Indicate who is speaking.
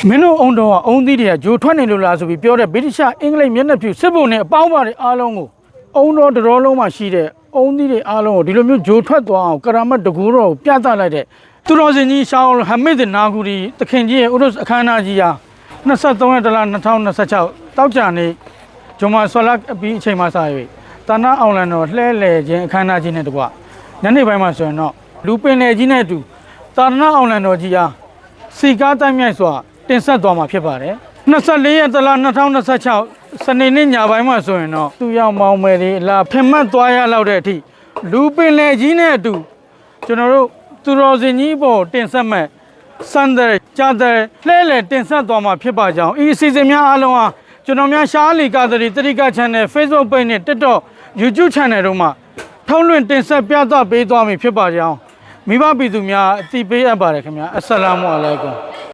Speaker 1: မင်းတို့အုံတော်ကအုံသီးတွေကဂျိုထွက်နေလို့လားဆိုပြီးပြောတဲ့ဗြိတိရှအင်္ဂလိပ်မျက်နှာဖြူစစ်ဘုံနဲ့အပေါင်းပါတွေအားလုံးကိုအုံတော်တော်လုံးမှာရှိတဲ့အုံသီးတွေအားလုံးကိုဒီလိုမျိုးဂျိုထွက်သွားအောင်ကရာမတ်တကူတော်ကိုပြသလိုက်တဲ့သူတော်စင်ကြီးရှောင်းဟမစ်နာဂူရီတခင်ကြီးရဲ့ဥဒ္ဒအခမ်းအနားကြီးဟာ23ရက်တလ2026တောက်ကြနေဂျွန်မာဆွလတ်အပြီးအချိန်မှစ၍တာနာအောင်လန်တော်လှဲလေခြင်းအခမ်းအနားကြီးနဲ့တကွညနေပိုင်းမှာဆိုရင်တော့လူပင်လေကြီးနဲ့အတူတာနာအောင်လန်တော်ကြီးဟာစီကားတိုင်းမြိုက်စွာတင်ဆက်သွားမှာဖြစ်ပါတယ်24ရက်တလ2026စနေနေ့ညပိုင်းမှာဆိုရင်တော့သူရောက်မောင်းမယ်တွေလာဖင်မတ်သွားရလောက်တဲ့အထိလူပင်လေကြီးနဲ့အတူကျွန်တော်တို့သူတော်စင်ကြီးပေါ်တင်ဆက်မဲ့စန္ဒကြာတဲ့လှဲလေတင်ဆက်သွားမှာဖြစ်ပါကြောင်းဤအစီအစဉ်များအားလုံးဟာကျွန်တော်များရှားလီကာသရီတတိက channel Facebook page နဲ့ TikTok YouTube channel တို့မှာထုတ်လွှင့်တင်ဆက်ပြသပေးသွားမည်ဖြစ်ပါကြောင်းမိဘပြည်သူများအသိပေးအပ်ပါတယ်ခင်ဗျာအစ္စလာမုအလိုင်ကွမ်